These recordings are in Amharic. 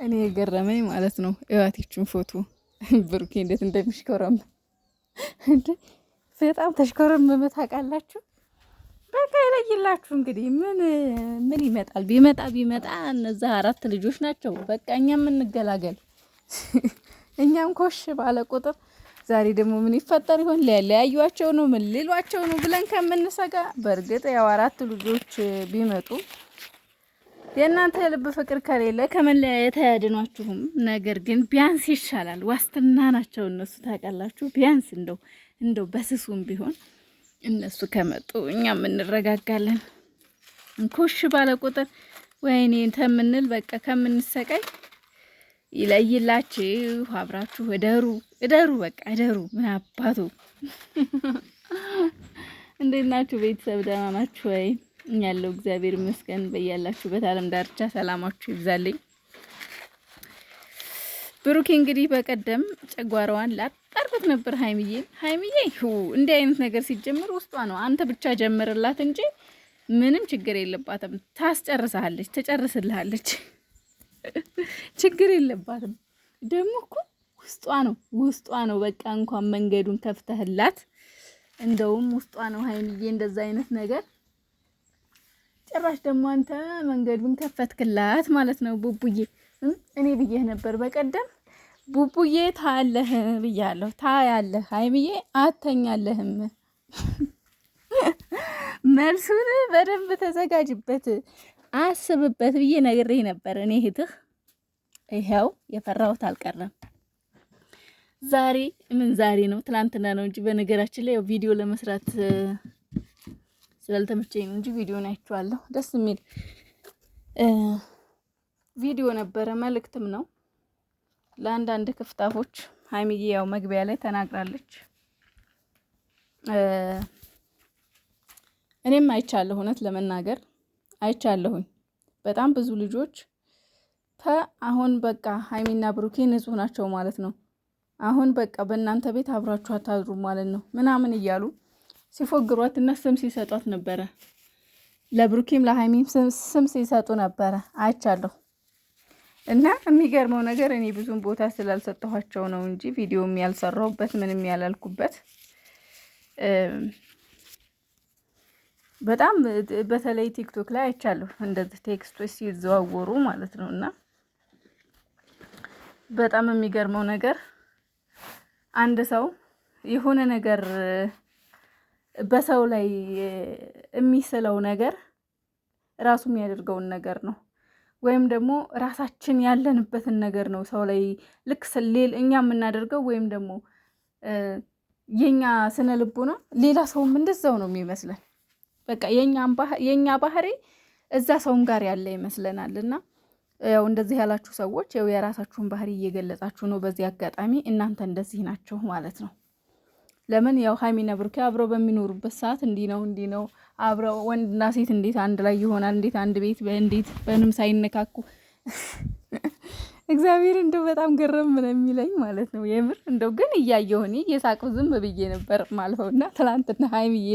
እኔ የገረመኝ ማለት ነው እዋቲችን ፎቶ ብሩኬ እንዴት እንደሚሽከረም እንዴ! በጣም ተሽከረመመ ታውቃላችሁ። በቃ ይለይላችሁ እንግዲህ ምን ይመጣል? ቢመጣ እነዛ 4 ልጆች ናቸው። በቃ እኛም እንገላገል። እኛም ኮሽ ባለ ቁጥር ዛሬ ደግሞ ምን ይፈጠር ይሆን? ሊያለያዩዋቸው ነው ምን ሊሏቸው ነው ብለን ከምንሰጋ በእርግጥ ያው 4 ልጆች ቢመጡ የእናንተ የልብ ፍቅር ከሌለ ከመለያየት አያድኗችሁም። ነገር ግን ቢያንስ ይሻላል። ዋስትና ናቸው እነሱ ታውቃላችሁ። ቢያንስ እንደው በስሱም ቢሆን እነሱ ከመጡ እኛም እንረጋጋለን። እንኮሽ ባለ ቁጥር ወይኔ ተምንል በቃ ከምንሰቃይ ይለይላችሁ። አብራችሁ እደሩ በቃ እደሩ። ምን አባቱ እንዴት ናችሁ ቤተሰብ? ደህና ናችሁ ወይ? ያለው እግዚአብሔር ይመስገን። በያላችሁበት ዓለም ዳርቻ ሰላማችሁ ይብዛልኝ። ብሩኬ እንግዲህ በቀደም ጨጓራዋን ላጣርበት ነበር ሀይሚዬ እንዲህ አይነት ነገር ሲጀምር ውስጧ ነው። አንተ ብቻ ጀምርላት እንጂ ምንም ችግር የለባትም። ታስጨርሳለች፣ ትጨርስልሃለች። ችግር የለባትም። ደግሞ እኮ ውስጧ ነው። በቃ እንኳን መንገዱን ከፍተህላት እንደውም ውስጧ ነው ሀይሚዬ እንደዛ አይነት ነገር ጭራሽ ደግሞ አንተ መንገዱን ከፈትክላት ማለት ነው። ቡቡዬ እኔ ብዬህ ነበር በቀደም ቡቡዬ ታያለህ ብያለሁ። ታያለህ ሀይሚዬ አተኛለህም። መልሱን በደንብ ተዘጋጅበት፣ አስብበት ብዬ ነግሬህ ነበር። እኔ እህትህ ይኸው የፈራሁት አልቀረም። ዛሬ ነው ትላንትና ነው እንጂ በነገራችን ላይ ቪዲዮ ለመስራት ስላልተመቸኝ ነው እንጂ ቪዲዮን አይቼዋለሁ። ደስ የሚል ቪዲዮ ነበረ፣ መልእክትም ነው ለአንዳንድ ክፍታፎች። ሀይሚዬ ያው መግቢያ ላይ ተናግራለች። እኔም አይቻለሁ፣ እውነት ለመናገር አይቻለሁኝ። በጣም ብዙ ልጆች አሁን በቃ ሀይሚና ብሩኬ ንጹህ ናቸው ማለት ነው። አሁን በቃ በእናንተ ቤት አብራችሁ አታድሩ ማለት ነው ምናምን እያሉ ሲፎግሯት እና ስም ሲሰጧት ነበረ። ለብሩኬም ለሃይሚም ስም ሲሰጡ ነበረ አይቻለሁ። እና የሚገርመው ነገር እኔ ብዙም ቦታ ስላልሰጠኋቸው ነው እንጂ ቪዲዮም ያልሰራሁበት ምንም ያላልኩበት። በጣም በተለይ ቲክቶክ ላይ አይቻለሁ እንደዚህ ቴክስቶች ሲዘዋወሩ ማለት ነው። እና በጣም የሚገርመው ነገር አንድ ሰው የሆነ ነገር በሰው ላይ የሚስለው ነገር ራሱ የሚያደርገውን ነገር ነው፣ ወይም ደግሞ ራሳችን ያለንበትን ነገር ነው ሰው ላይ ልክ ስለሌል እኛ የምናደርገው ወይም ደግሞ የኛ ስነ ልቦና ሌላ ሰውም እንደዛው ነው የሚመስለን። በቃ የኛ ባህሪ እዛ ሰውም ጋር ያለ ይመስለናልና ያው እንደዚህ ያላችሁ ሰዎች ያው የራሳችሁን ባህሪ እየገለጻችሁ ነው። በዚህ አጋጣሚ እናንተ እንደዚህ ናችሁ ማለት ነው። ለምን ያው ሀይሚና ብሩኬ አብረው በሚኖሩበት ሰዓት እንዲህ ነው አብረው ወንድና ሴት እንዴት አንድ ላይ ይሆናል? እንዴት አንድ ቤት እንዴት በንም ሳይነካኩ እግዚአብሔር እንደው በጣም ገረም ነው የሚለኝ ማለት ነው። የምር እንደው ግን እያየሁኝ እየሳቅሁ ዝም ብዬ ነበር ማልፈውና ትላንትና ሀይሚዬ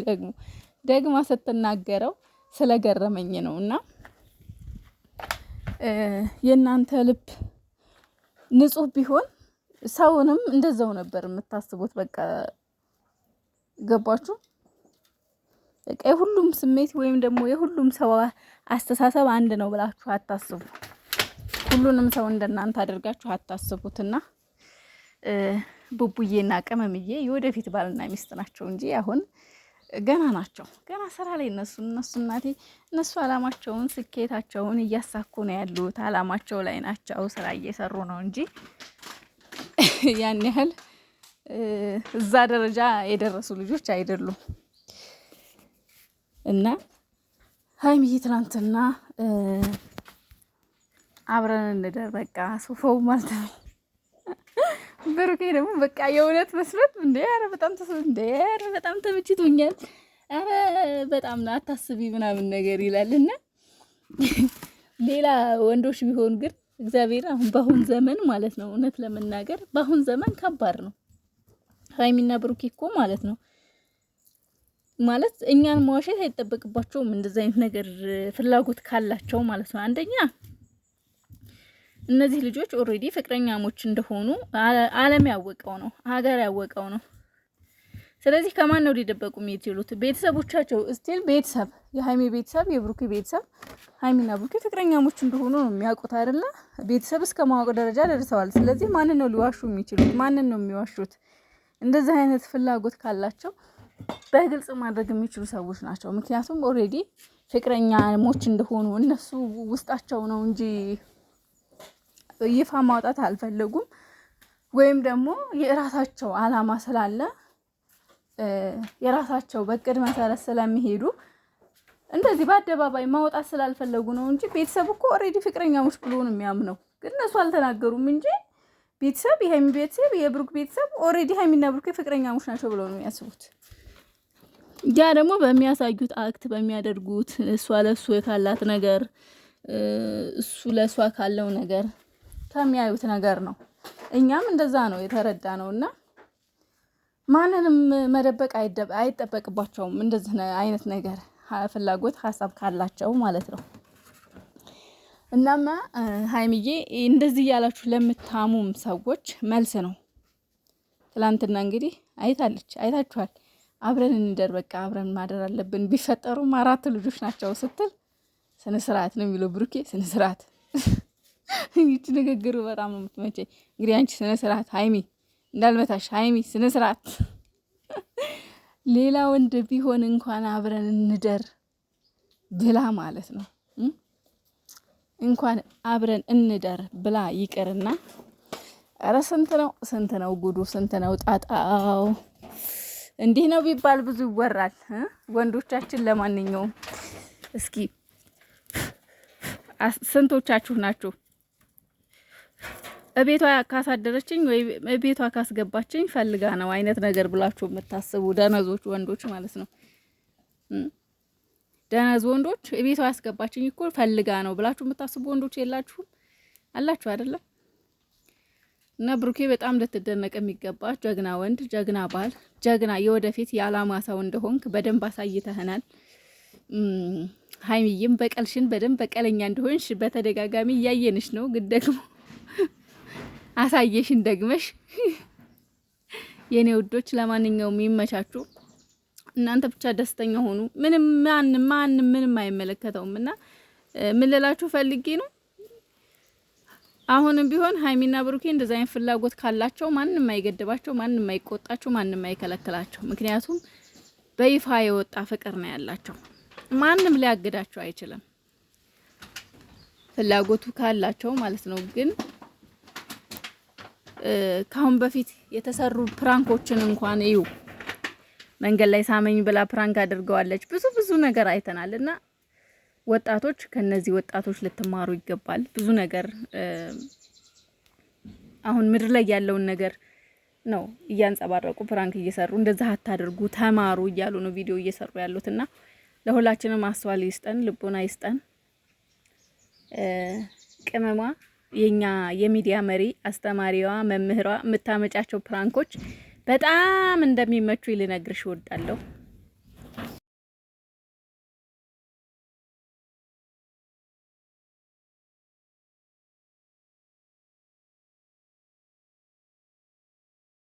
ደግማ ስትናገረው ስለገረመኝ ነውና የእናንተ ልብ ንጹህ ቢሆን ሰውንም እንደዛው ነበር የምታስቡት። በቃ ገባችሁ? በቃ የሁሉም ስሜት ወይም ደግሞ የሁሉም ሰው አስተሳሰብ አንድ ነው ብላችሁ አታስቡ። ሁሉንም ሰው እንደናንተ አድርጋችሁ አታስቡትና ቡቡዬና ቅመምዬ የወደፊት ባልና ሚስት ናቸው እንጂ አሁን ገና ናቸው። ገና ስራ ላይ እነሱ እናቴ እነሱ አላማቸውን ስኬታቸውን እያሳኩ ነው ያሉት። አላማቸው ላይ ናቸው። ስራ እየሰሩ ነው እንጂ ያን ያህል እዛ ደረጃ የደረሱ ልጆች አይደሉም። እና ሀይሚዬ ትናንትና አብረን እንደር በቃ ሶፋው ማለት ነው። ብሩኬ ደግሞ በቃ የእውነት መስሎት ኧረ በጣም ተመችቶኛል፣ ኧረ በጣም ነው አታስቢ ምናምን ነገር ይላልና ሌላ ወንዶች ቢሆን ግን እግዚአብሔር አሁን በአሁን ዘመን ማለት ነው እውነት ለመናገር በአሁን ዘመን ከባድ ነው። ሀይሚና ብሩኬ እኮ ማለት ነው ማለት እኛን መዋሸት አይጠበቅባቸውም። እንደዚህ አይነት ነገር ፍላጎት ካላቸው ማለት ነው። አንደኛ እነዚህ ልጆች ኦልሬዲ ፍቅረኛሞች እንደሆኑ ዓለም ያወቀው ነው፣ ሀገር ያወቀው ነው። ስለዚህ ከማን ነው ሊደበቁ የሚችሉት? ቤተሰቦቻቸው ስቲል ቤተሰብ የሀይሚ ቤተሰብ የብሩኬ ቤተሰብ ሀይሚና ብሩኬ ፍቅረኛሞች እንደሆኑ ነው የሚያውቁት አይደለ? ቤተሰብ እስከ ማወቅ ደረጃ ደርሰዋል። ስለዚህ ማንን ነው ሊዋሹ የሚችሉት? ማንን ነው የሚዋሹት? እንደዚህ አይነት ፍላጎት ካላቸው በግልጽ ማድረግ የሚችሉ ሰዎች ናቸው። ምክንያቱም ኦልሬዲ ፍቅረኛሞች እንደሆኑ እነሱ ውስጣቸው ነው እንጂ ይፋ ማውጣት አልፈለጉም። ወይም ደግሞ የራሳቸው አላማ ስላለ የራሳቸው በቅድ መሰረት ስለሚሄዱ እንደዚህ በአደባባይ ማውጣት ስላልፈለጉ ነው እንጂ ቤተሰብ እኮ ኦልሬዲ ፍቅረኛሞች ብሎ ነው የሚያምነው። ግን እነሱ አልተናገሩም እንጂ ቤተሰብ የሀይሚ ቤተሰብ የብሩክ ቤተሰብ ኦልሬዲ ሀይሚና ብሩክ ፍቅረኛሞች ናቸው ብለው ነው የሚያስቡት። ያ ደግሞ በሚያሳዩት አክት በሚያደርጉት እሷ ለሱ ካላት ነገር እሱ ለሷ ካለው ነገር ከሚያዩት ነገር ነው። እኛም እንደዛ ነው የተረዳ ነውና ማንንም መደበቅ አይጠበቅባቸውም። እንደዚህ አይነት ነገር ፍላጎት ሀሳብ ካላቸው ማለት ነው። እናማ ሀይሚዬ እንደዚህ ያላችሁ ለምታሙም ሰዎች መልስ ነው። ትላንትና እንግዲህ አይታችኋል። አብረን እንደር በቃ አብረን ማደር አለብን ቢፈጠሩም 4 ልጆች ናቸው ስትል ስነ ስርዓት ነው የሚለው ብሩኬ። ስነ ስርዓት ይቺ ንግግሩ በጣም ነው የምትመቸኝ። እንግዲህ አንቺ ስነ ስርዓት ሀይሚ እንዳልመታሽ ሀይሚ ስነ ስርዓት። ሌላ ወንድ ቢሆን እንኳን አብረን እንደር ብላ ማለት ነው እንኳን አብረን እንደር ብላ ይቅርና ኧረ ስንት ነው ጉዱ፣ ስንት ነው ጣጣው። እንዲህ ነው ቢባል ብዙ ይወራል ወንዶቻችን። ለማንኛውም እስኪ ስንቶቻችሁ ናችሁ እቤቷ ካሳደረችኝ ወይ እቤቷ ካስገባችኝ ፈልጋ ነው አይነት ነገር ብላችሁ የምታስቡ ደነዞች ወንዶች ማለት ነው። ደነዝ ወንዶች እቤቷ ያስገባችኝ እኮ ፈልጋ ነው ብላችሁ የምታስቡ ወንዶች የላችሁም? አላችሁ አይደለም? እና ብሩኬ በጣም ልትደነቅ የሚገባ ጀግና ወንድ፣ ጀግና ባል፣ ጀግና የወደፊት የዓላማ ሰው እንደሆንክ በደንብ አሳይተህናል። ሀይሚዬም በቀልሽን በደንብ በቀለኛ እንደሆንሽ በተደጋጋሚ እያየንሽ ነው። ግን ደግሞ አሳየሽን ደግመሽ የኔ ውዶች። ለማንኛውም ይመቻችሁ፣ እናንተ ብቻ ደስተኛ ሆኑ። ምንም ማንም ምንም አይመለከተውም። እና ምን ልላችሁ ፈልጌ ነው አሁንም ቢሆን ሀይሚና ብሩኬ እንደዛ አይነት ፍላጎት ካላቸው ማንም አይገድባቸው፣ ማንም አይቆጣቸው፣ ማንም አይከለክላቸው። ምክንያቱም በይፋ የወጣ ፍቅር ነው ያላቸው። ማንም ሊያግዳቸው አይችልም፣ ፍላጎቱ ካላቸው ማለት ነው። ግን ካሁን በፊት የተሰሩ ፕራንኮችን እንኳን እዩ። መንገድ ላይ ሳመኝ ብላ ፕራንክ አድርገዋለች። ብዙ ነገር አይተናልና ወጣቶች ከነዚህ ወጣቶች ልትማሩ ይገባል። ብዙ ነገር አሁን ምድር ላይ ያለውን ነገር ነው እያንጸባረቁ ፕራንክ እየሰሩ እንደዛ አታድርጉ ተማሩ እያሉ ነው ቪዲዮ እየሰሩ ያሉትና ለሁላችንም ማስተዋል ይስጠን፣ ልቦና ይስጠን። ቅመማ የኛ የሚዲያ መሪ አስተማሪዋ መምህሯ የምታመጫቸው ፕራንኮች በጣም እንደሚመቹ ልነግርሽ እወዳለሁ።